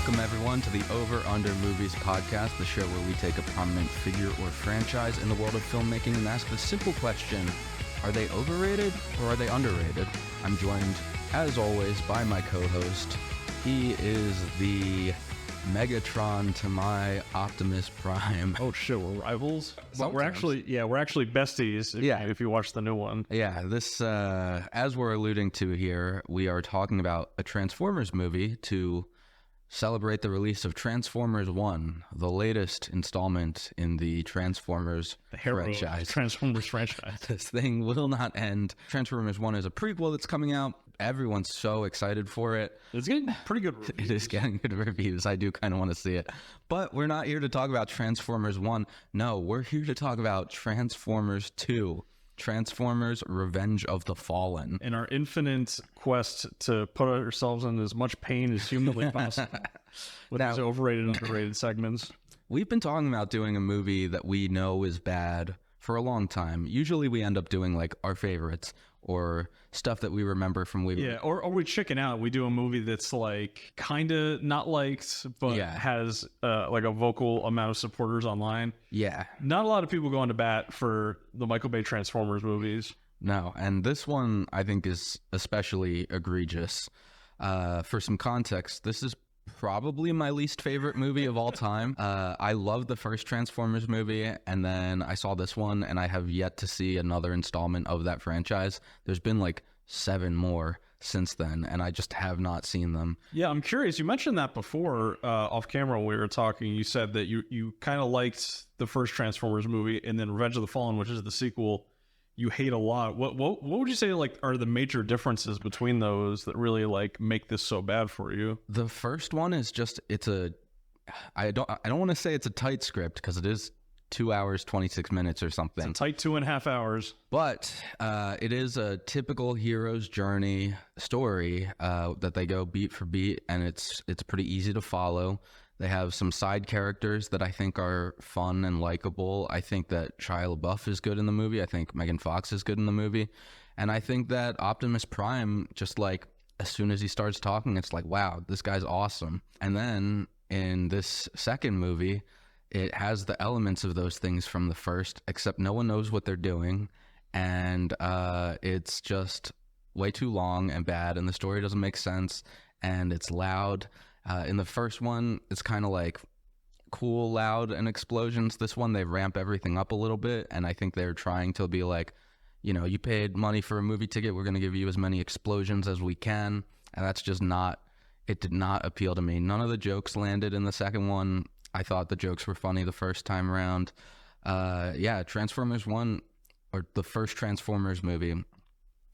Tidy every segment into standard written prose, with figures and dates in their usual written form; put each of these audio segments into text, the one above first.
Welcome, everyone, to the Over Under Movies podcast, the show where we take a prominent figure or franchise in the world of filmmaking and ask the simple question, are they overrated or are they underrated? I'm joined, as always, by my co-host. He is the Megatron to my Optimus Prime. Oh shit, we're rivals? But we're Sometimes. actually besties if you watch the new one. Yeah, this, as we're alluding to here, we are talking about a Transformers movie to celebrate the release of Transformers 1, the latest installment in the Transformers franchise. Transformers franchise. This thing will not end. Transformers 1 is a prequel that's coming out. Everyone's so excited for it. It's getting pretty good reviews. It is getting good reviews. I do kind of want to see it. But we're not here to talk about Transformers 1. No, we're here to talk about Transformers 2. Transformers Revenge of the Fallen. In our infinite quest to put ourselves in as much pain as humanly possible with these overrated and underrated segments. We've been talking about doing a movie that we know is bad for a long time. Usually we end up doing like our favorites or stuff that we remember from or we chicken out. We do a movie that's like kind of not liked, but has like a vocal amount of supporters online. Yeah. Not a lot of people go into bat for the Michael Bay Transformers movies. No, and this one I think is especially egregious. For some context, this is probably my least favorite movie of all time. I love the first Transformers movie, and then I saw this one, and I have yet to see another installment of that franchise. There's been like 7 more since then, and I just have not seen them. Yeah, I'm curious. You mentioned that before off camera when we were talking. You said that you kind of liked the first Transformers movie, and then Revenge of the Fallen, which is the sequel, you hate a lot. What would you say like are the major differences between those that really like make this so bad for you? The first one is just I don't want to say it's a tight script because it is 2 hours 26 minutes or something. It's a tight 2.5 hours. But it is a typical hero's journey story that they go beat for beat, and it's pretty easy to follow. They have some side characters that I think are fun and likable. I think that Shia LaBeouf is good in the movie. I think Megan Fox is good in the movie. And I think that Optimus Prime, just like as soon as he starts talking, it's like, wow, this guy's awesome. And then in this second movie, it has the elements of those things from the first, except no one knows what they're doing. And it's just way too long and bad, and the story doesn't make sense, and it's loud. In the first one, it's kind of like cool, loud, and explosions. This one, they ramp everything up a little bit, and I think they're trying to be like, you know, you paid money for a movie ticket, we're going to give you as many explosions as we can, and that's just it did not appeal to me. None of the jokes landed in the second one. I thought the jokes were funny the first time around. Transformers 1, or the first Transformers movie,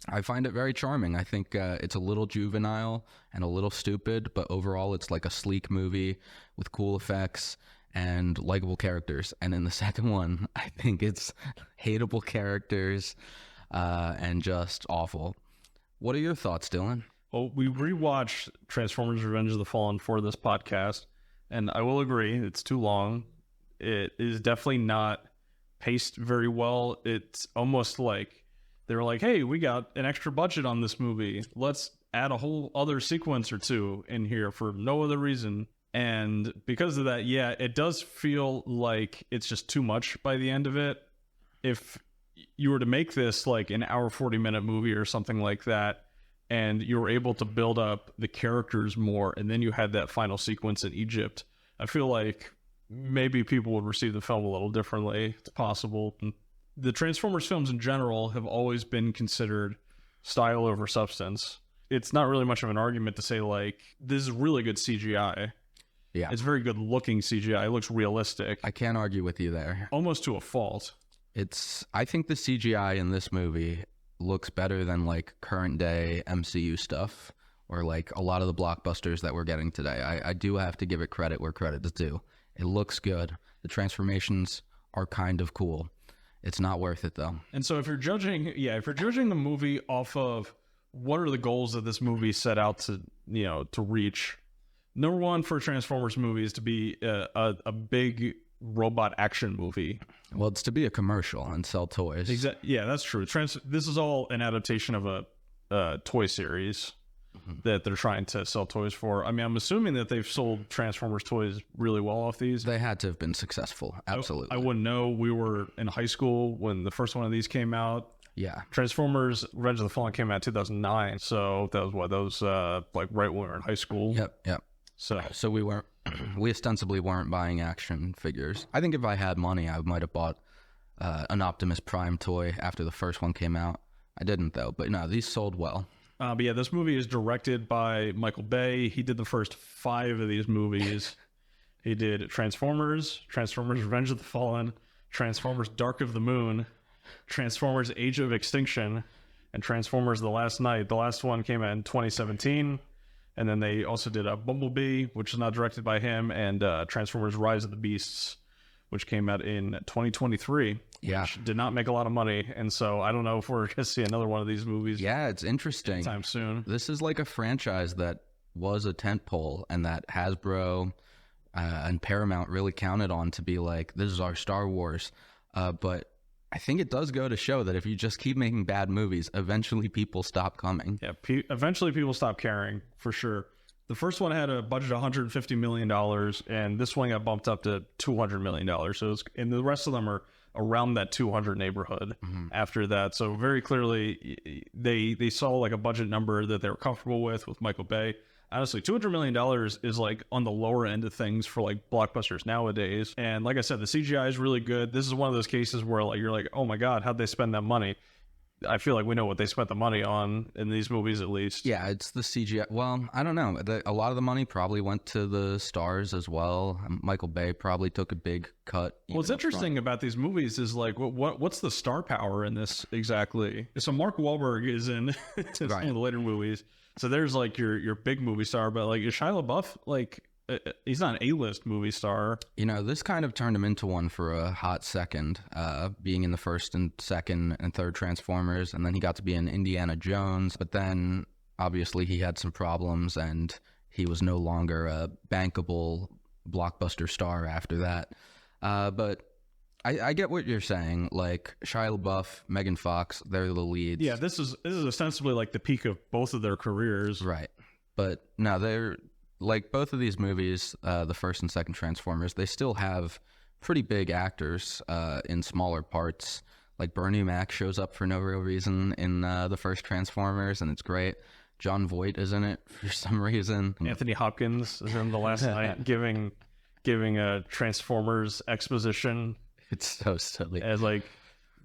I find it very charming. I think it's a little juvenile and a little stupid, but overall it's like a sleek movie with cool effects and likable characters. And in the second one, I think it's hateable characters and just awful. What are your thoughts, Dylan? Well, we rewatched Transformers Revenge of the Fallen for this podcast, and I will agree, it's too long. It is definitely not paced very well. It's almost like they were like, hey, we got an extra budget on this movie. Let's add a whole other sequence or two in here for no other reason. And because of that, yeah, it does feel like it's just too much by the end of it. If you were to make this like an hour, 40-minute movie or something like that, and you were able to build up the characters more, and then you had that final sequence in Egypt, I feel like maybe people would receive the film a little differently. It's possible. The Transformers films in general have always been considered style over substance. It's not really much of an argument to say, like, this is really good CGI. Yeah. It's very good looking CGI. It looks realistic. I can't argue with you there. Almost to a fault. I think the CGI in this movie looks better than like current day MCU stuff or like a lot of the blockbusters that we're getting today. I do have to give it credit where credit is due. It looks good. The transformations are kind of cool. It's not worth it though. And so if you're judging the movie off of what are the goals that this movie set out to reach, number one for Transformers movie is to be a big robot action movie. Well, it's to be a commercial and sell toys. Yeah, that's true. This is all an adaptation of a toy series. that they're trying to sell toys for. I mean, I'm assuming that they've sold Transformers toys really well off these. They had to have been successful. Absolutely. I wouldn't know. We were in high school when the first one of these came out. Yeah. Transformers Revenge of the Fallen came out in 2009. So that was like right when we were in high school. Yep. So we ostensibly weren't buying action figures. I think if I had money, I might have bought an Optimus Prime toy after the first one came out. I didn't though, but no, these sold well. But yeah, this movie is directed by Michael Bay. He did the first 5 of these movies. He did Transformers, Transformers Revenge of the Fallen, Transformers Dark of the Moon, Transformers Age of Extinction, and Transformers The Last Night. The last one came out in 2017. And then they also did Bumblebee, which is not directed by him, and Transformers Rise of the Beasts, which came out in 2023. Yeah. Which did not make a lot of money. And so I don't know if we're going to see another one of these movies Yeah, it's interesting. anytime soon. This is like a franchise that was a tentpole and that Hasbro and Paramount really counted on to be like, this is our Star Wars. But I think it does go to show that if you just keep making bad movies, eventually people stop coming. Yeah, eventually people stop caring, for sure. The first one had a budget of $150 million, and this one got bumped up to $200 million. So and the rest of them are around that 200 neighborhood after that. So very clearly, they saw like a budget number that they were comfortable with Michael Bay. Honestly, $200 million is like on the lower end of things for like blockbusters nowadays. And like I said, the CGI is really good. This is one of those cases where like you're like, oh my God, how'd they spend that money? I feel like we know what they spent the money on in these movies, at least. Yeah, it's the CGI. Well, I don't know. A lot of the money probably went to the stars as well. Michael Bay probably took a big cut. What's interesting about these movies is like, what's the star power in this exactly? So Mark Wahlberg is in some of the later movies. So there's like your big movie star, but like is Shia LaBeouf like he's not an A-list movie star. You know, this kind of turned him into one for a hot second, being in the first and second and third Transformers, and then he got to be in Indiana Jones, but then obviously he had some problems and he was no longer a bankable blockbuster star after that. But I get what you're saying. Like Shia LaBeouf, Megan Fox, they're the leads. Yeah, this is ostensibly like the peak of both of their careers. Right. But no, they're like both of these movies, the first and second Transformers, they still have pretty big actors in smaller parts. Like Bernie Mac shows up for no real reason in the first Transformers, and it's great. Jon Voight is in it for some reason. Anthony Hopkins is in The Last Night giving a Transformers exposition. It's so silly. As like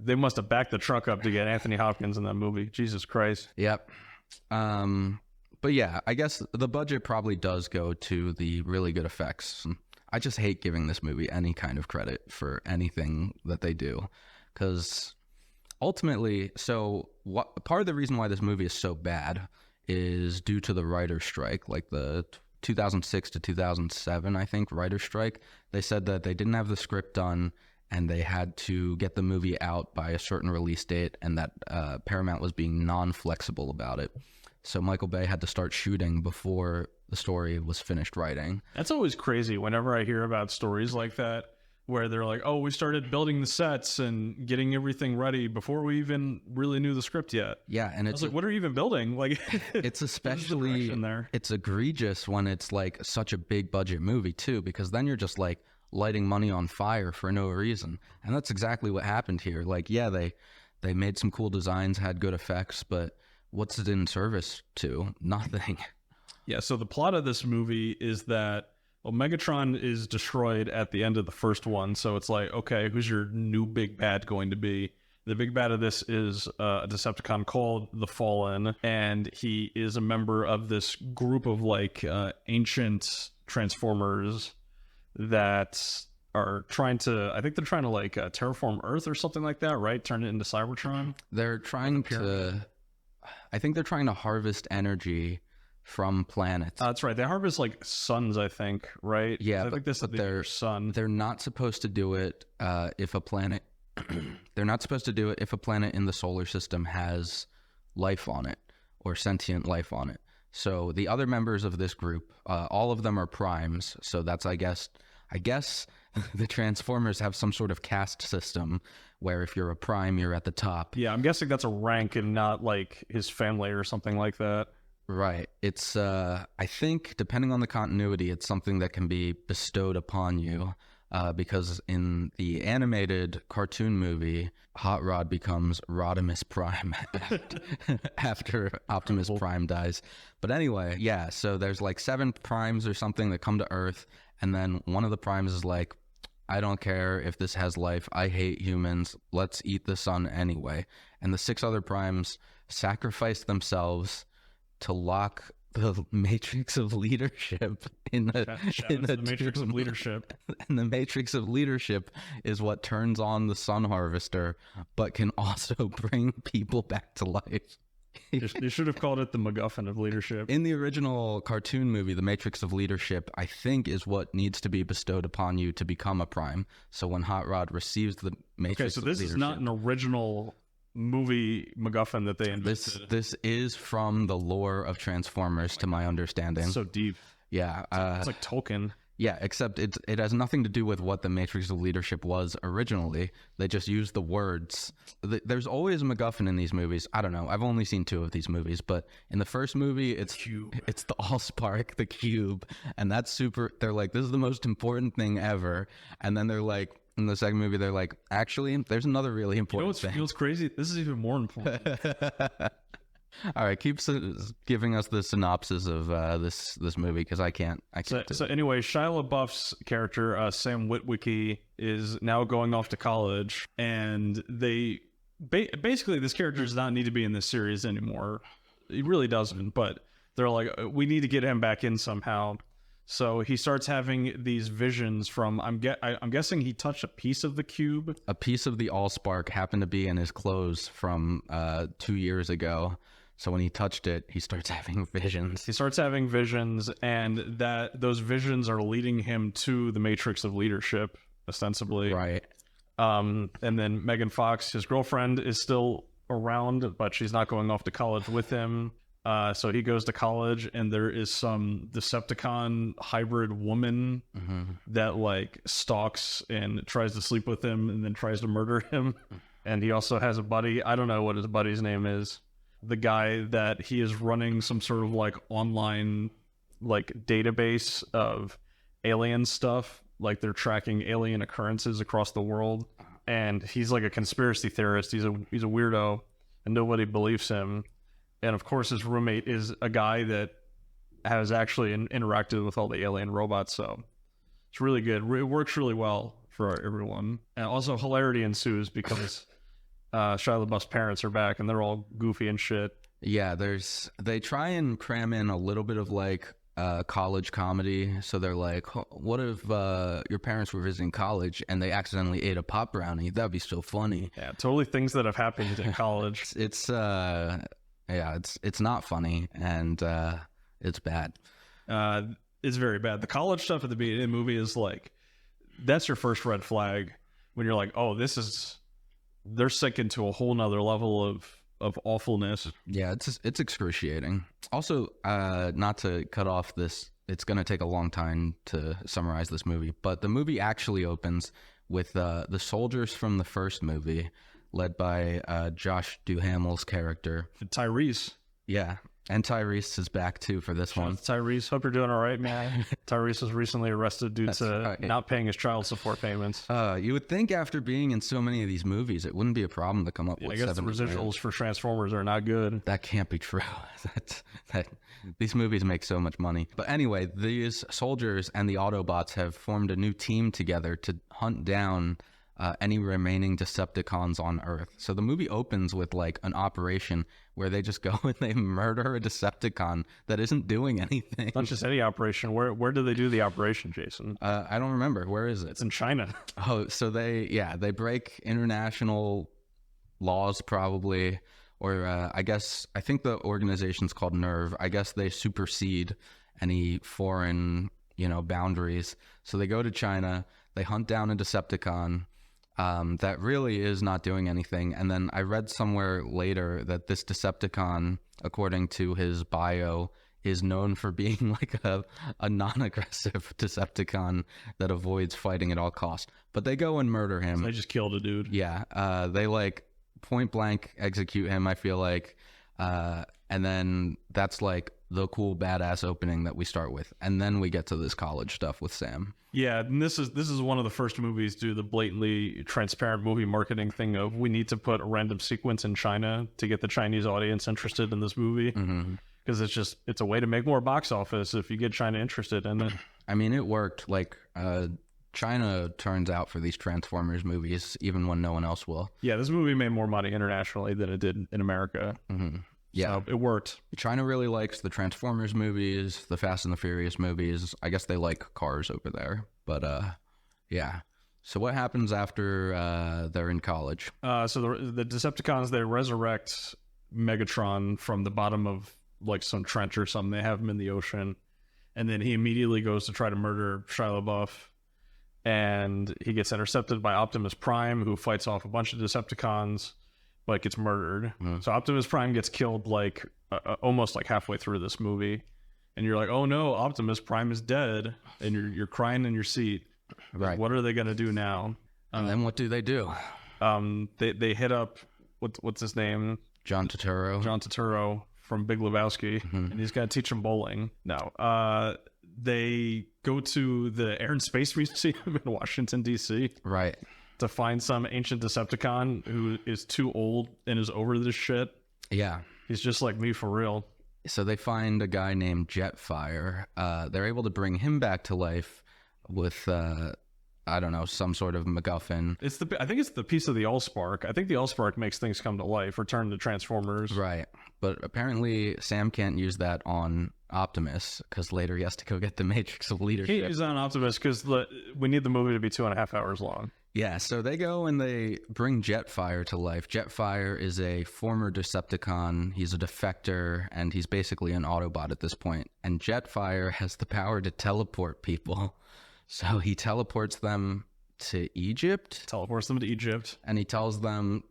they must have backed the truck up to get Anthony Hopkins in that movie. Jesus Christ. Yep. But yeah, I guess the budget probably does go to the really good effects. I just hate giving this movie any kind of credit for anything that they do, because ultimately, part of the reason why this movie is so bad is due to the writer's strike, like the 2006 to 2007, I think, writer's strike. They said that they didn't have the script done and they had to get the movie out by a certain release date, and that Paramount was being non-flexible about it. So Michael Bay had to start shooting before the story was finished writing. That's always crazy whenever I hear about stories like that, where they're like, oh, we started building the sets and getting everything ready before we even really knew the script yet. Yeah, and it's like, what are you even building? Like, it's especially it's egregious when it's like such a big budget movie too, because then you're just like lighting money on fire for no reason. And that's exactly what happened here. Like, yeah, they made some cool designs, had good effects, but what's it in service to? Nothing. Yeah, so the plot of this movie is that Megatron is destroyed at the end of the first one. So it's like, okay, who's your new big bad going to be? The big bad of this is a Decepticon called the Fallen, and he is a member of this group of like ancient Transformers that are trying to, I think they're trying to like terraform Earth or something like that, right? Turn it into Cybertron? They're trying to, I think they're trying to harvest energy from planets. That's right. They harvest like suns, I think, right? Yeah, I think this is their sun. They're not supposed to do it if a planet. They're not supposed to do it if a planet in the solar system has life on it or sentient life on it. So the other members of this group, all of them are primes. So that's, I guess the Transformers have some sort of caste system where if you're a prime, you're at the top. Yeah, I'm guessing that's a rank and not like his family or something like that. Right. It's I think depending on the continuity, it's something that can be bestowed upon you. Because in the animated cartoon movie, Hot Rod becomes Rodimus Prime after Optimus Prime dies. But anyway, yeah, so there's like 7 primes or something that come to Earth, and then one of the primes is like, I don't care if this has life. I hate humans. Let's eat the sun anyway. And the 6 other primes sacrifice themselves to lock the matrix of leadership in the matrix of leadership. And the matrix of leadership is what turns on the sun harvester, but can also bring people back to life. They should have called it the MacGuffin of leadership. In the original cartoon movie, the matrix of leadership, I think, is what needs to be bestowed upon you to become a prime. So when Hot Rod receives the matrix of leadership... Okay, so this is not an original movie MacGuffin that they invented. This is from the lore of Transformers, to my understanding. So deep. Yeah. It's like Tolkien. Yeah, except it has nothing to do with what the Matrix of Leadership was originally. They just used the words. There's always a MacGuffin in these movies. I don't know. I've only seen 2 of these movies, but in the first movie, it's the Allspark, the cube, and that's super. They're like, this is the most important thing ever, and then they're like, in the second movie, they're like, actually, there's another really important thing. You know what's crazy? This is even more important. All right, keep giving us the synopsis of this movie, because I can't. So anyway, Shia LaBeouf's character, Sam Witwicky, is now going off to college, and they basically, this character does not need to be in this series anymore. He really doesn't, but they're like, we need to get him back in somehow. So he starts having these visions from, I'm guessing he touched a piece of the cube. A piece of the Allspark happened to be in his clothes from 2 years ago. So when he touched it, he starts having visions. He starts having visions, and those visions are leading him to the matrix of leadership, ostensibly. Right. And then Megan Fox, his girlfriend, is still around, but she's not going off to college with him. So he goes to college, and there is some Decepticon hybrid woman that like stalks and tries to sleep with him and then tries to murder him. And he also has a buddy. I don't know what his buddy's name is. The guy that he is running some sort of like online like database of alien stuff. Like they're tracking alien occurrences across the world. And he's like a conspiracy theorist. He's a weirdo, and nobody believes him. And of course, his roommate is a guy that has actually interacted with all the alien robots. So it's really good. It works really well for everyone. And also hilarity ensues because Shia LaBeouf's parents are back, and they're all goofy and shit. Yeah, they try and cram in a little bit of like college comedy. So they're like, what if your parents were visiting college and they accidentally ate a pop brownie? That'd be so funny. Yeah, totally things that have happened in college. It's not funny, and it's bad. It's very bad. The college stuff at the beginning of the movie is like, that's your first red flag when you're like, oh, they're sinking to a whole nother level of awfulness. Yeah, it's excruciating. Also, not to cut off this, it's going to take a long time to summarize this movie, but the movie actually opens with the soldiers from the first movie, led by Josh Duhamel's character. Tyrese. Yeah, and Tyrese is back too for this one. Tyrese, hope you're doing all right, man. Tyrese was recently arrested due to right. not paying his child support payments. You would think after being in so many of these movies, it wouldn't be a problem to come up with. I guess the residuals for Transformers are not good. That can't be true. These movies make so much money. But anyway, these soldiers and the Autobots have formed a new team together to hunt down any remaining Decepticons on Earth. So the movie opens with like an operation where they just go and they murder a Decepticon that isn't doing anything. Not just any operation. Where do they do the operation, Jason? I don't remember. Where is it? It's in China. Oh, so they break international laws probably, or I think the organization's called Nerve. I guess they supersede any foreign, boundaries. So they go to China, they hunt down a Decepticon that really is not doing anything. And then I read somewhere later that this Decepticon, according to his bio, is known for being like a non-aggressive Decepticon that avoids fighting at all costs. But they go and murder him. So they just killed a dude. Yeah. They like point blank execute him, I feel like. And then that's like the cool badass opening that we start with. And then we get to this college stuff with Sam. Yeah, and this is one of the first movies to do the blatantly transparent movie marketing thing of we need to put a random sequence in China to get the Chinese audience interested in this movie. Because it's a way to make more box office if you get China interested in it. I mean, it worked. Like, China turns out for these Transformers movies, even when no one else will. Yeah, this movie made more money internationally than it did in America. Yeah, so it worked. China really likes the Transformers movies, the Fast and the Furious movies. I guess they like cars over there. But, yeah. So what happens after they're in college? So the Decepticons, they resurrect Megatron from the bottom of like some trench or something. They have him in the ocean. And then he immediately goes to try to murder Shia LaBeouf. And he gets intercepted by Optimus Prime, who fights off a bunch of Decepticons, but gets murdered. So Optimus Prime gets killed like almost like halfway through this movie. And you're like, oh no, Optimus Prime is dead. And you're crying in your seat. Right. What are they going to do now? And then what do? They hit up, what's his name? John Turturro from Big Lebowski. And he's got to teach him bowling. No. They go to the Air and Space Museum in Washington, D.C. Right. To find some ancient Decepticon who is too old and is over this shit. Yeah. He's just like me for real. So they find a guy named Jetfire. They're able to bring him back to life with, I don't know, some sort of MacGuffin. I think it's the piece of the Allspark. I think the Allspark makes things come to life or turn to Transformers. Right. But apparently Sam can't use that on Optimus because later he has to go get the Matrix of Leadership. He can't use that on Optimus because we need the movie to be 2.5 hours long. Yeah, so they go and they bring Jetfire to life. Jetfire is a former Decepticon. He's a defector, and he's basically an Autobot at this point. And Jetfire has the power to teleport people. So he teleports them to Egypt. Teleports them to Egypt. And he tells them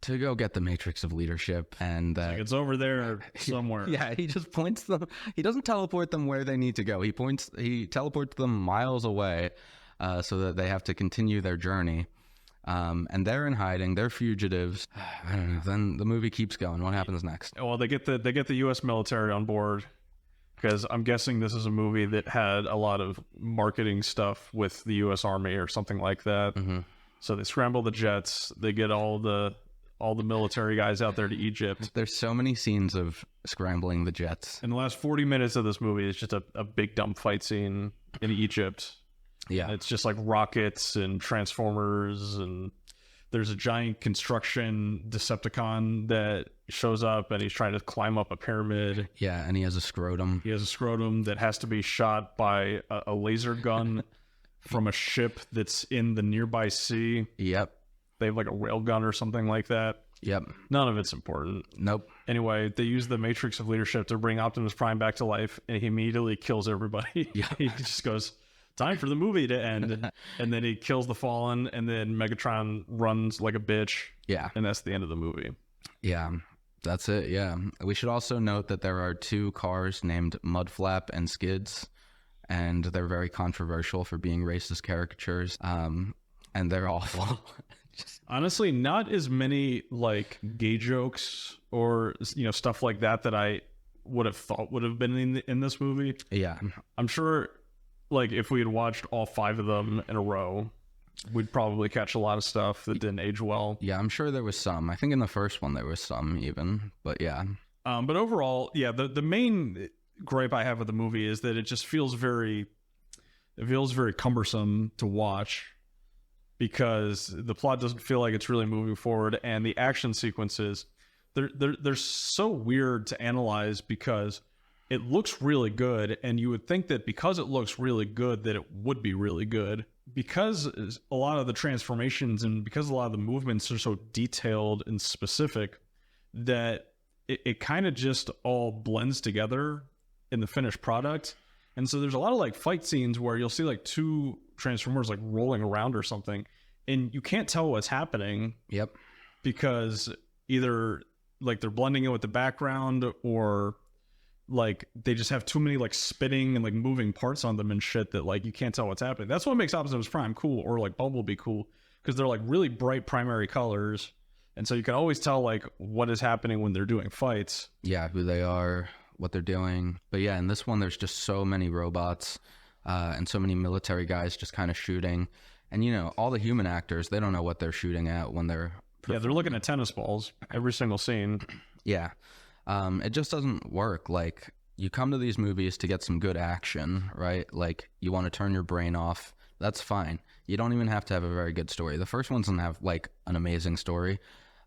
to go get the Matrix of Leadership. And it's over there somewhere. Yeah, he just points them. He doesn't teleport them where they need to go. He teleports them miles away. So that they have to continue their journey. And they're in hiding. They're fugitives. I don't know. Then the movie keeps going. What happens next? Well, they get the U.S. military on board because I'm guessing this is a movie that had a lot of marketing stuff with the U.S. Army or something like that. So they scramble the jets. They get all the military guys out there to Egypt. There's so many scenes of scrambling the jets. In the last 40 minutes of this movie, it's just a big dumb fight scene in Egypt. Yeah. It's just like rockets and Transformers, and there's a giant construction Decepticon that shows up and he's trying to climb up a pyramid. Yeah, and he has a scrotum. He has a scrotum that has to be shot by a laser gun from a ship that's in the nearby sea. Yep. They have like a rail gun or something like that. Yep. None of it's important. Nope. Anyway, they use the Matrix of Leadership to bring Optimus Prime back to life, and he immediately kills everybody. Yeah. He just goes, time for the movie to end. And then he kills the Fallen, and then Megatron runs like a bitch. Yeah. And that's the end of the movie. Yeah. That's it. Yeah. We should also note that there are two cars named Mudflap and Skids, and they're very controversial for being racist caricatures. And they're awful. Honestly, not as many like gay jokes or stuff like that I would have thought would have been in this movie. Yeah. I'm sure like if we had watched all 5 of them in a row, we'd probably catch a lot of stuff that didn't age well. Yeah, I'm sure there was some. I think in the first one there was some even, but yeah. But overall, yeah, the main gripe I have with the movie is that it just feels very cumbersome to watch because the plot doesn't feel like it's really moving forward, and the action sequences they're so weird to analyze because it looks really good, and you would think that because it looks really good that it would be really good. Because a lot of the transformations and because a lot of the movements are so detailed and specific that it kind of just all blends together in the finished product. And so there's a lot of like fight scenes where you'll see like 2 Transformers like rolling around or something, and you can't tell what's happening. Yep. Because either like they're blending in with the background, or like they just have too many like spitting and like moving parts on them and shit that like you can't tell what's happening. That's what makes Optimus Prime cool, or like Bumblebee cool, because they're like really bright primary colors, And so you can always tell like what is happening when they're doing fights. Yeah, who they are, what they're doing. But yeah, in this one, there's just so many robots and so many military guys just kind of shooting. And, you know, all the human actors, they don't know what they're shooting at when they're... Yeah, they're looking at tennis balls every single scene. Yeah. It just doesn't work. Like, you come to these movies to get some good action, right? Like, you want to turn your brain off. That's fine. You don't even have to have a very good story. The first one doesn't have, like, an amazing story.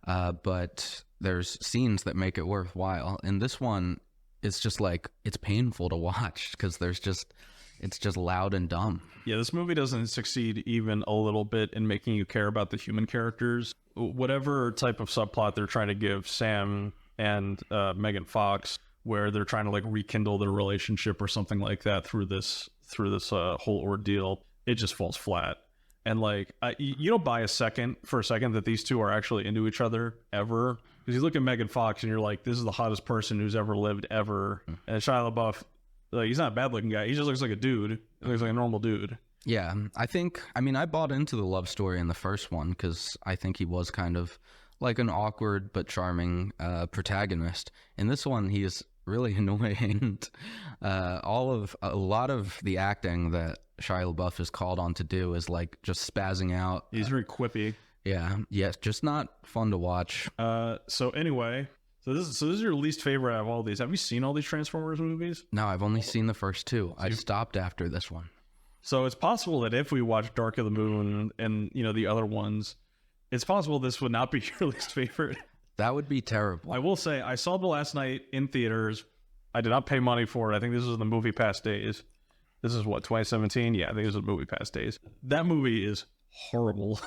But there's scenes that make it worthwhile. And this one, it's just like, it's painful to watch because it's just loud and dumb. Yeah, this movie doesn't succeed even a little bit in making you care about the human characters. Whatever type of subplot they're trying to give Sam and Megan Fox, where they're trying to like rekindle their relationship or something like that through this whole ordeal, it just falls flat. And like, you don't buy for a second that these two are actually into each other ever. Because you look at Megan Fox and you're like, this is the hottest person who's ever lived ever. And Shia LaBeouf, like, he's not a bad looking guy. He just looks like a dude. He looks like a normal dude. Yeah, I bought into the love story in the first one because I think he was kind of like an awkward but charming protagonist. In this one, he is really annoying. A lot of the acting that Shia LaBeouf is called on to do is like just spazzing out. He's very quippy. Yeah, just not fun to watch. So anyway, so this is your least favorite out of all these. Have you seen all these Transformers movies? No, I've only seen the first two. I stopped after this one. So it's possible that if we watch Dark of the Moon and, you know, the other ones, it's possible this would not be your least favorite. That would be terrible. I will say, I saw it last night in theaters. I did not pay money for it. I think this was the Movie Pass days. This is what, 2017? Yeah, I think this was Movie Pass days. That movie is horrible.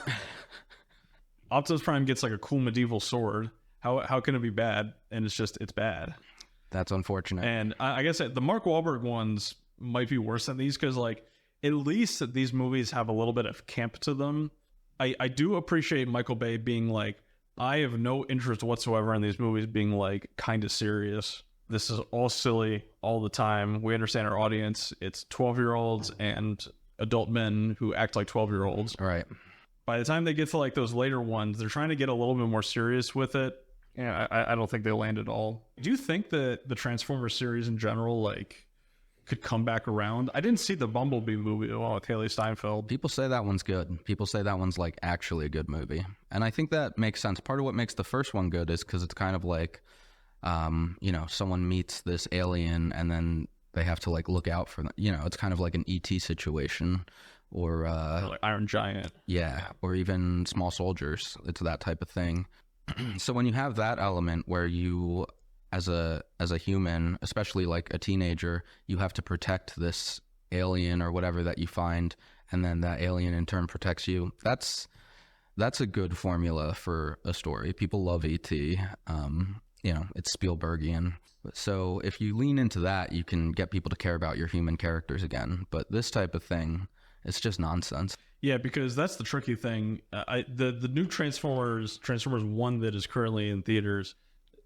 Optimus Prime gets like a cool medieval sword. How can it be bad? And it's bad. That's unfortunate. And I guess the Mark Wahlberg ones might be worse than these because, like, at least these movies have a little bit of camp to them. I do appreciate Michael Bay being like, I have no interest whatsoever in these movies being like kind of serious. This is all silly all the time. We understand our audience. It's 12-year-olds and adult men who act like 12-year-olds. Right. By the time they get to like those later ones, they're trying to get a little bit more serious with it. Yeah, I don't think they land at all. Do you think that the Transformers series in general, like, could come back around? I didn't see the Bumblebee movie with Haley Steinfeld. People say that one's good. People say that one's like actually a good movie. And I think that makes sense. Part of what makes the first one good is because it's kind of like, you know, someone meets this alien and then they have to like look out for them. You know, it's kind of like an ET situation or like Iron Giant. Yeah, or even Small Soldiers. It's that type of thing. So when you have that element where you, as a human, especially like a teenager, you have to protect this alien or whatever that you find, and then that alien in turn protects you. That's a good formula for a story. People love E.T. You know, it's Spielbergian. So if you lean into that, you can get people to care about your human characters again. But this type of thing, it's just nonsense. Yeah, because that's the tricky thing. The new Transformers 1 that is currently in theaters,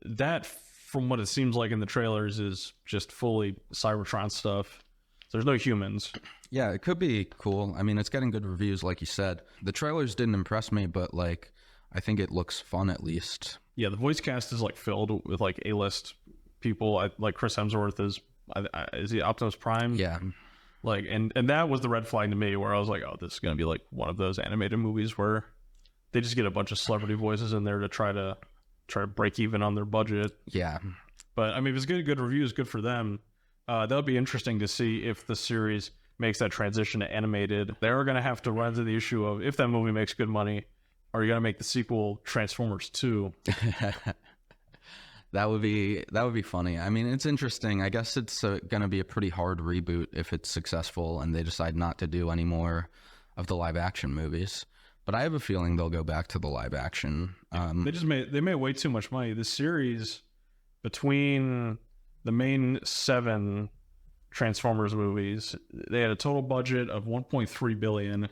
that, from what it seems like in the trailers, is just fully Cybertron stuff. There's no humans. Yeah, it could be cool. I mean, it's getting good reviews, like you said. The trailers didn't impress me, but like, I think it looks fun at least. Yeah, the voice cast is like filled with like A-list people. Like Chris Hemsworth is he Optimus Prime? Yeah. Like, and that was the red flag to me, where I was like, oh, this is gonna be like one of those animated movies where they just get a bunch of celebrity voices in there to try to break even on their budget. Yeah. But I mean, if it's good reviews, good for them. That'll be interesting to see if the series makes that transition to animated. They're gonna have to run into the issue of, if that movie makes good money, are you gonna make the sequel Transformers 2? That would be funny. I mean, it's interesting. I guess it's going to be a pretty hard reboot if it's successful and they decide not to do any more of the live action movies. But I have a feeling they'll go back to the live action. They made way too much money. This series, between the main 7 Transformers movies, they had a total budget of $1.3 billion,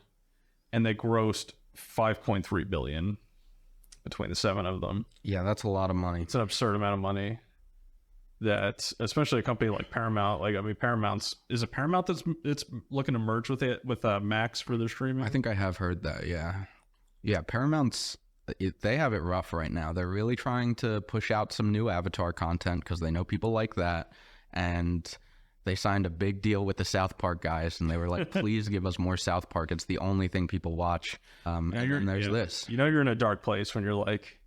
and they grossed $5.3 billion. Between the 7 of them. Yeah, that's a lot of money. It's an absurd amount of money. That, especially a company like Paramount, like, I mean, is it Paramount that's looking to merge with Max for their streaming? I think I have heard that. Yeah, Paramount's they have it rough right now. They're really trying to push out some new Avatar content because they know people like that. And they signed a big deal with the South Park guys, and they were like, please give us more South Park. It's the only thing people watch. And there's this. You know you're in a dark place when you're like,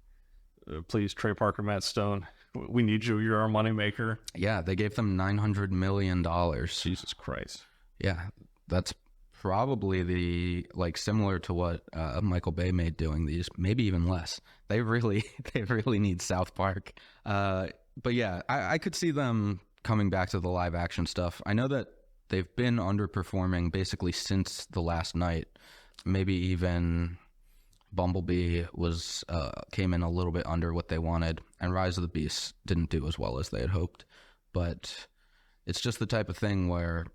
please, Trey Parker, Matt Stone, we need you. You're our moneymaker. Yeah, they gave them $900 million. Jesus Christ. Yeah, that's probably similar to what Michael Bay made doing these, maybe even less. They really need South Park. But yeah, I could see them coming back to the live action stuff. I know that they've been underperforming basically since The Last Night. Maybe even Bumblebee came in a little bit under what they wanted, and Rise of the Beasts didn't do as well as they had hoped. But it's just the type of thing where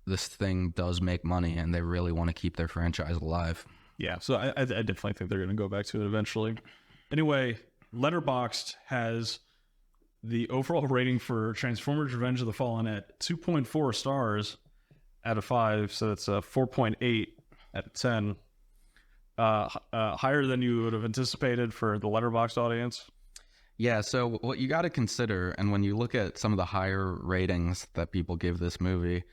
this thing does make money, and they really want to keep their franchise alive. Yeah, so I definitely think they're going to go back to it eventually. Anyway, Letterboxd has the overall rating for Transformers Revenge of the Fallen at 2.4 stars out of 5, so it's a 4.8 out of 10. Higher than you would have anticipated for the Letterboxd audience. Yeah, so what you got to consider, and when you look at some of the higher ratings that people give this movie,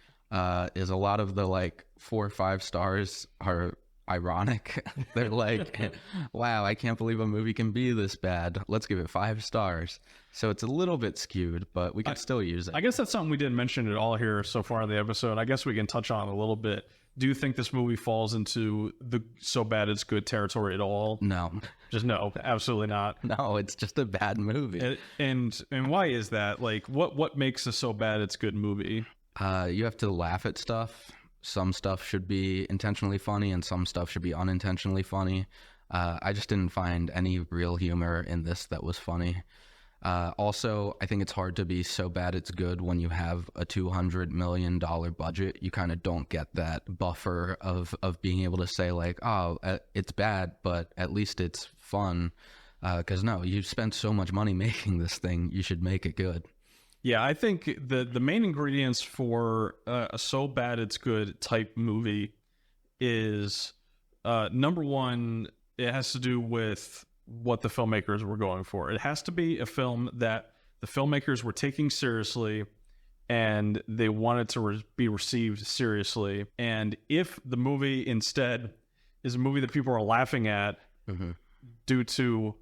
is a lot of the 4 or 5 stars are ironic. They're like, wow, I can't believe a movie can be this bad. Let's give it 5 stars. So it's a little bit skewed, but we can still use it. I guess that's something we didn't mention at all here so far in the episode. I guess we can touch on a little bit. Do you think this movie falls into the so bad it's good territory at all? No. Just no, absolutely not. No, it's just a bad movie. And why is that? What makes a so bad it's good movie? You have to laugh at stuff. Some stuff should be intentionally funny, and some stuff should be unintentionally funny. I just didn't find any real humor in this that was funny. Also, I think it's hard to be so bad it's good when you have a $200 million budget. You kind of don't get that buffer of being able to say it's bad, but at least it's fun. Because no, you spent so much money making this thing, you should make it good. Yeah, I think the main ingredients for a so bad it's good type movie is, number one, it has to do with what the filmmakers were going for. It has to be a film that the filmmakers were taking seriously and they wanted to be received seriously. And if the movie instead is a movie that people are laughing at due to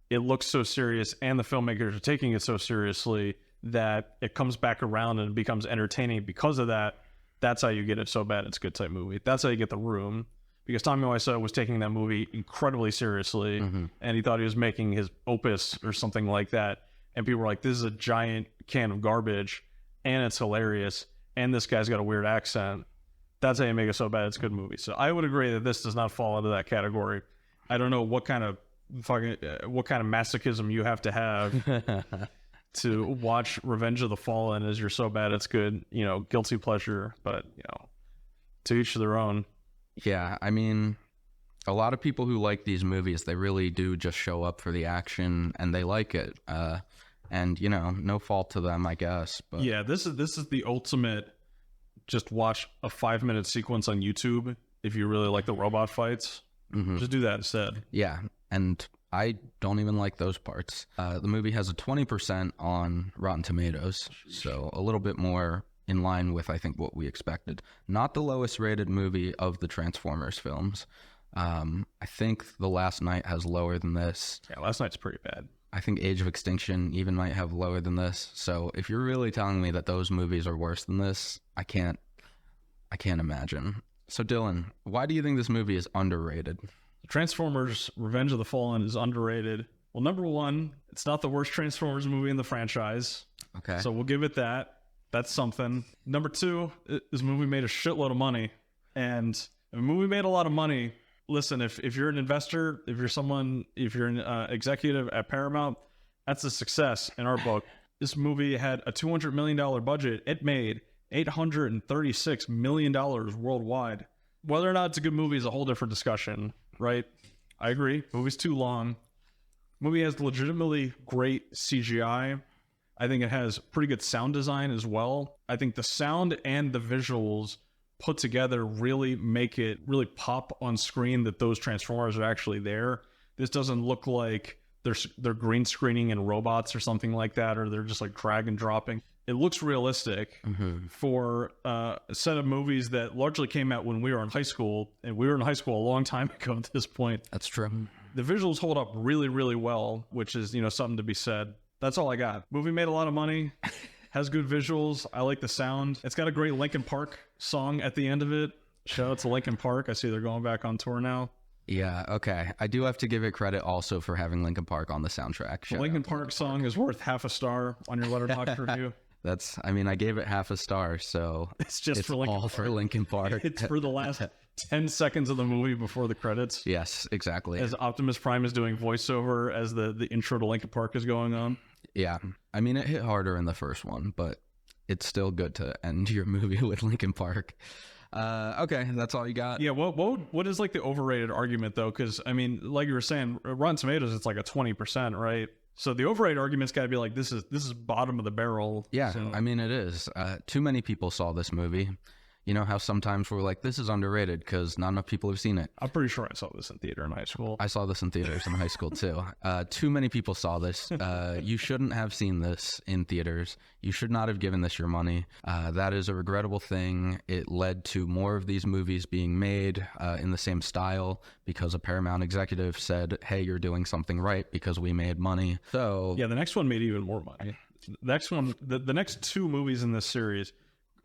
it looks so serious and the filmmakers are taking it so seriously that it comes back around and becomes entertaining because of that, that's how you get it so bad it's good type movie. That's how you get The Room. Because Tommy Wiseau was taking that movie incredibly seriously, and he thought he was making his opus or something like that. And people were like, this is a giant can of garbage, and it's hilarious, and this guy's got a weird accent. That's how you make it so bad it's a good movie. So I would agree that this does not fall into that category. I don't know what kind of masochism you have to have to watch Revenge of the Fallen as your so bad it's good, guilty pleasure. But, to each their own. Yeah, I mean, a lot of people who like these movies, they really do just show up for the action and they like it. And, no fault to them, I guess. But yeah, this is the ultimate just watch a 5-minute sequence on YouTube if you really like the robot fights. Just do that instead. Yeah, and I don't even like those parts. The movie has a 20% on Rotten Tomatoes, so a little bit more in line with, I think, what we expected. Not the lowest rated movie of the Transformers films. I think The Last Night has lower than this. Yeah, Last Night's pretty bad. I think Age of Extinction even might have lower than this. So if you're really telling me that those movies are worse than this, I can't imagine. So Dylan, why do you think this movie is underrated? Transformers Revenge of the Fallen is underrated. Well, number one, it's not the worst Transformers movie in the franchise. Okay. So we'll give it that. That's something. Number two, this movie made a shitload of money. And if a movie made a lot of money, listen, if you're an investor, if you're an executive at Paramount, that's a success in our book. This movie had a $200 million budget. It made $836 million worldwide. Whether or not it's a good movie is a whole different discussion, right? I agree. Movie's too long. Movie has legitimately great CGI. I think it has pretty good sound design as well. I think the sound and the visuals put together really make it really pop on screen that those Transformers are actually there. this doesn't look like they're green screening and robots or something like that, or they're just like drag and dropping. It looks realistic for a set of movies that largely came out when we were in high school, and we were in high school a long time ago at this point. That's true. The visuals hold up really, really well, which is, something to be said. That's all I got. Movie made a lot of money, has good visuals. I like the sound. It's got a great Linkin Park song at the end of it. Shout out to Linkin Park. I see they're going back on tour now. Yeah, okay. I do have to give it credit also for having Linkin Park on the soundtrack. The Linkin Park song is worth half a star on your Letterboxd review. I gave it half a star, so it's just for Linkin Park. For Linkin Park. It's for the last 10 seconds of the movie before the credits. Yes, exactly. As Optimus Prime is doing voiceover as the intro to Linkin Park is going on. Yeah. It hit harder in the first one, but it's still good to end your movie with Linkin Park. Okay, that's all you got? Yeah, what is like the overrated argument though? Because like you were saying, Rotten Tomatoes, it's like a 20%, right? So the overrated argument's got to be like, this is bottom of the barrel. Yeah, so. it is. Too many people saw this movie. You know how sometimes we're like, this is underrated because not enough people have seen it. I'm pretty sure I saw this in theater in high school. I saw this in theaters in high school too. Too many people saw this. You shouldn't have seen this in theaters. You should not have given this your money. That is a regrettable thing. It led to more of these movies being made in the same style because a Paramount executive said, hey, you're doing something right because we made money. So yeah, the next one made even more money. The next two movies in this series,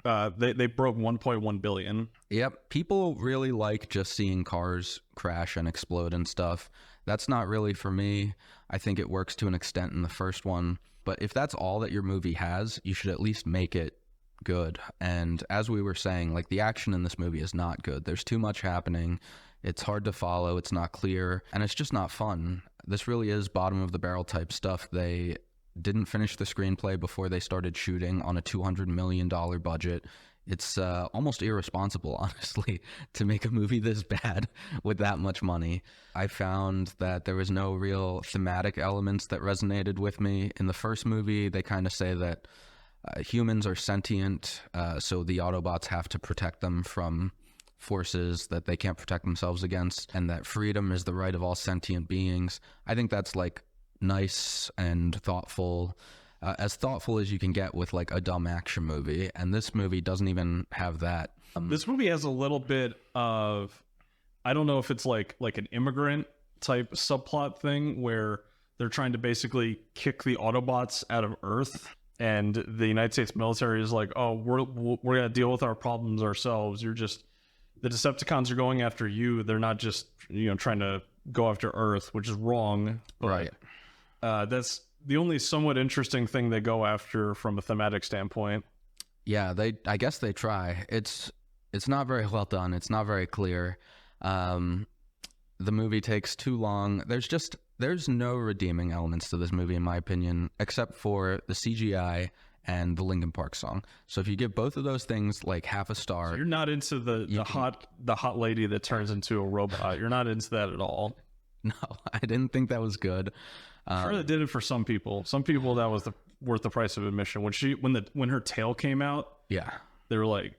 they broke 1.1 billion. Yep. People really like just seeing cars crash and explode and stuff. That's not really for me. I think it works to an extent in the first one. But if that's all that your movie has, you should at least make it good. And as we were saying, like, the action in this movie is not good. There's too much happening. It's hard to follow. It's not clear. And it's just not fun. This really is bottom of the barrel type stuff. They didn't finish the screenplay before they started shooting on a $200 million budget. It's almost irresponsible, honestly, to make a movie this bad with that much money. I found that there was no real thematic elements that resonated with me. In the first movie, they kind of say that humans are sentient, so the Autobots have to protect them from forces that they can't protect themselves against, and that freedom is the right of all sentient beings. I think that's like nice and thoughtful, as thoughtful as you can get with like a dumb action movie, and this movie doesn't even have that. This movie has a little bit of, I don't know if it's like an immigrant type subplot thing where they're trying to basically kick the Autobots out of Earth, and the United States military is like, oh, we're gonna deal with our problems ourselves. The Decepticons are going after you. They're not just trying to go after Earth, which is wrong. But, right. That's the only somewhat interesting thing they go after from a thematic standpoint. Yeah, I guess they try. It's not very well done. It's not very clear. The movie takes too long. There's no redeeming elements to this movie, in my opinion, except for the CGI and the Linkin Park song. So if you give both of those things like half a star, so you're not into the hot lady that turns into a robot. You're not into that at all. No, I didn't think that was good. Sure, that did it for some people. Some people that was worth the price of admission. When her tail came out, yeah, they were like,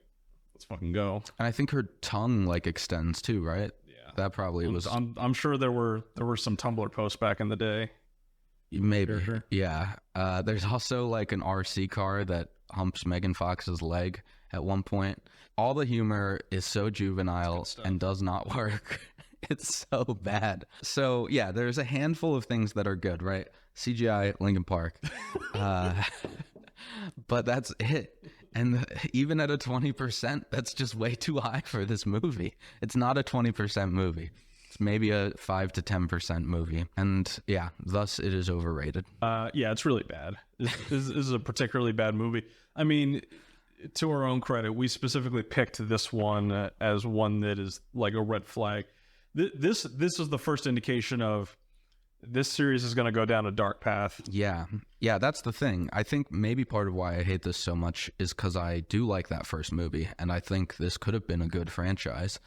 "Let's fucking go." And I think her tongue like extends too, right? Yeah, that probably was. I'm sure there were some Tumblr posts back in the day. Maybe, sure. Yeah. There's also like an RC car that humps Megan Fox's leg at one point. All the humor is so juvenile and does not work. It's so bad. So yeah, there's a handful of things that are good, right? CGI, Linkin Park. But that's it. And even at a 20%, that's just way too high for this movie. It's not a 20% movie. It's maybe a 5 to 10% movie. And yeah, thus it is overrated. Yeah, it's really bad. This is a particularly bad movie. I mean, to our own credit, we specifically picked this one as one that is like a red flag. This is the first indication of this series is going to go down a dark path. Yeah, that's the thing. I think maybe part of why I hate this so much is because I do like that first movie, and I think this could have been a good franchise.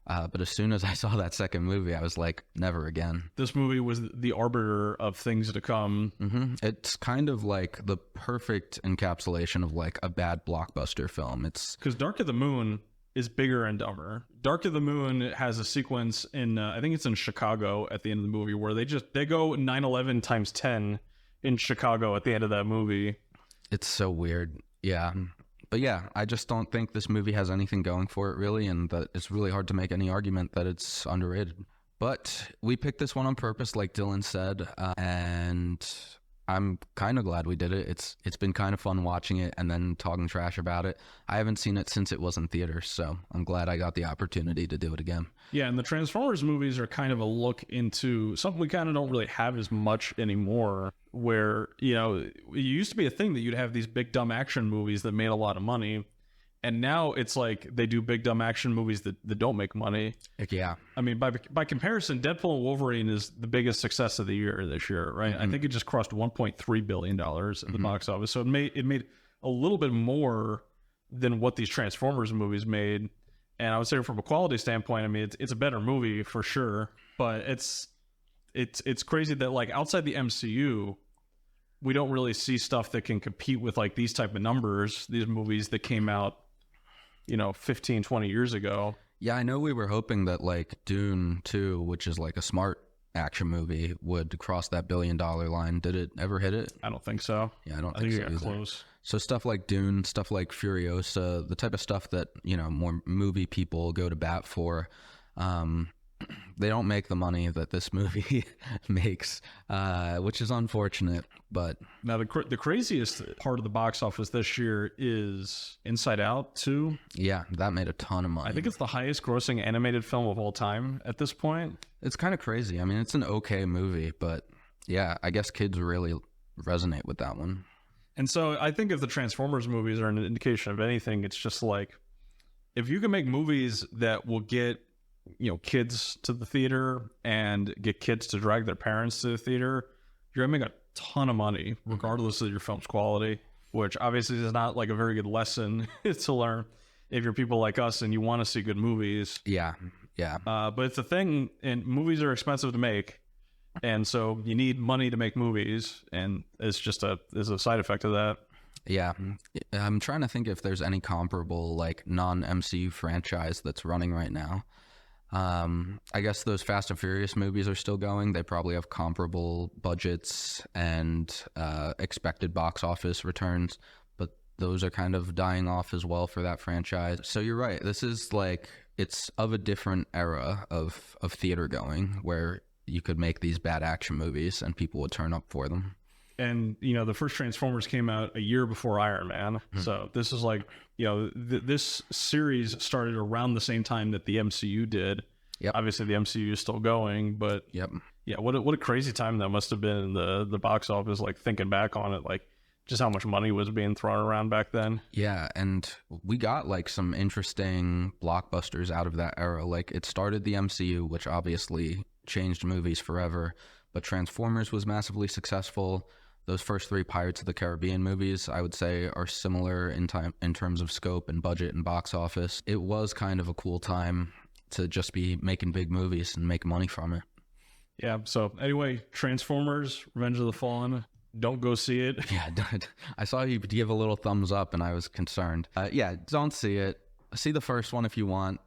But as soon as I saw that second movie, I was like, never again. This movie was the arbiter of things to come. Mm-hmm. It's kind of like the perfect encapsulation of like a bad blockbuster film. It's because Dark of the Moon is bigger and dumber. Dark of the Moon has a sequence in I think it's in Chicago at the end of the movie where they go 9/11 times 10 in Chicago at the end of that movie. It's so weird. Yeah. But yeah, I just don't think this movie has anything going for it really, and that it's really hard to make any argument that it's underrated. But we picked this one on purpose, like Dylan said, and I'm kind of glad we did it. It's been kind of fun watching it and then talking trash about it. I haven't seen it since it was in theaters, so I'm glad I got the opportunity to do it again. Yeah, and the Transformers movies are kind of a look into something we kind of don't really have as much anymore, where, you know, it used to be a thing that you'd have these big dumb action movies that made a lot of money. And now it's like they do big dumb action movies that don't make money. Yeah. I mean, by comparison, Deadpool and Wolverine is the biggest success of the year this year, right? Mm-hmm. I think it just crossed $1.3 billion at the box office. So it made a little bit more than what these Transformers movies made. And I would say from a quality standpoint, I mean, it's a better movie for sure. But it's crazy that, like, outside the MCU, we don't really see stuff that can compete with, like, these type of numbers, these movies that came out, you know, 15, 20 years ago. Yeah, I know we were hoping that, like, Dune 2, which is like a smart action movie, would cross that $1 billion line. Did it ever hit it? I don't think so. Yeah, I don't think so it got either. Close. So stuff like Dune, stuff like Furiosa, the type of stuff that, you know, more movie people go to bat for, they don't make the money that this movie makes, which is unfortunate. But now the craziest part of the box office this year is Inside Out 2. Yeah, that made a ton of money. I think it's the highest grossing animated film of all time at this point. It's kind of crazy. I mean, it's an okay movie, but yeah, I guess kids really resonate with that one. And so I think if the Transformers movies are an indication of anything, it's just like, if you can make movies that will get, you know, kids to the theater and get kids to drag their parents to the theater, you're gonna make a ton of money regardless of your film's quality, which obviously is not like a very good lesson to learn if you're people like us and you want to see good movies. Yeah. But it's a thing, and movies are expensive to make, and so you need money to make movies, and it's just a side effect of that. Yeah, I'm trying to think if there's any comparable, like, non-MCU franchise that's running right now. I guess those Fast and Furious movies are still going. They probably have comparable budgets and expected box office returns, but those are kind of dying off as well for that franchise. So you're right. This is like, it's of a different era of theater going, where you could make these bad action movies and people would turn up for them. And, you know, the first Transformers came out a year before Iron Man. Mm-hmm. So this is like, you know, this series started around the same time that the MCU did. Yep. Obviously, the MCU is still going, but yep. Yeah, what a crazy time that must have been in the box office, like, thinking back on it, like, just how much money was being thrown around back then. Yeah, and we got, like, some interesting blockbusters out of that era. Like, it started the MCU, which obviously changed movies forever, but Transformers was massively successful. Those first 3 Pirates of the Caribbean movies, I would say, are similar in terms of scope and budget and box office. It was kind of a cool time to just be making big movies and make money from it. Yeah, so anyway, Transformers, Revenge of the Fallen, don't go see it. Yeah, I saw you give a little thumbs up and I was concerned. Yeah, don't see it. See the first one if you want.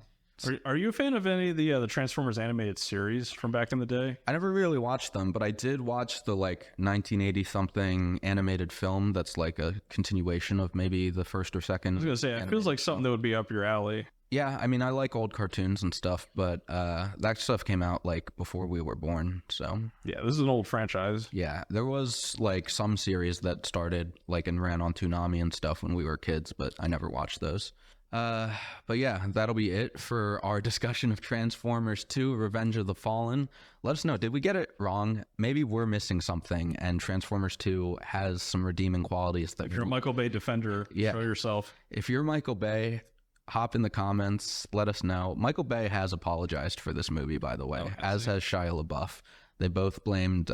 Are you a fan of any of the Transformers animated series from back in the day? I never really watched them, but I did watch the, like, 1980-something animated film that's like a continuation of maybe the first or second. I was going to say, it feels like something that would be up your alley. Yeah, I mean, I like old cartoons and stuff, but that stuff came out, like, before we were born, so. Yeah, this is an old franchise. Yeah, there was, like, some series that started, like, and ran on Toonami and stuff when we were kids, but I never watched those. But yeah, that'll be it for our discussion of Transformers 2, Revenge of the Fallen. Let us know, did we get it wrong? Maybe we're missing something, and Transformers 2 has some redeeming qualities. That if you're a Michael Bay defender, show yourself. If you're Michael Bay, hop in the comments, let us know. Michael Bay has apologized for this movie, by the way, as has Shia LaBeouf. They both blamed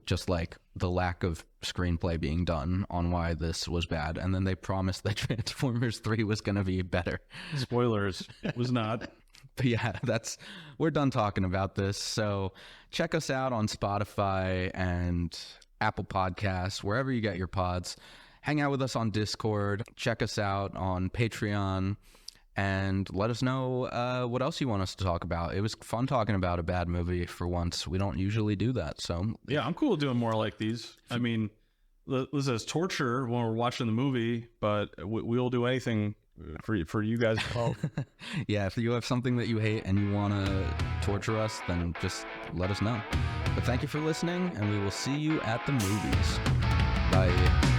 just like the lack of screenplay being done on why this was bad, and then they promised that Transformers 3 was going to be better. Spoilers, it was not. But yeah, we're done talking about this. So check us out on Spotify and Apple Podcasts, wherever you get your pods. Hang out with us on Discord. Check us out on Patreon. and let us know what else you want us to talk about. It was fun talking about a bad movie for once. We don't usually do that. So yeah, I'm cool doing more like these. I mean, this is torture when we're watching the movie, but we'll do anything for you guys. Yeah, if you have something that you hate and you want to torture us, then just let us know. But thank you for listening, and we will see you at the movies. Bye.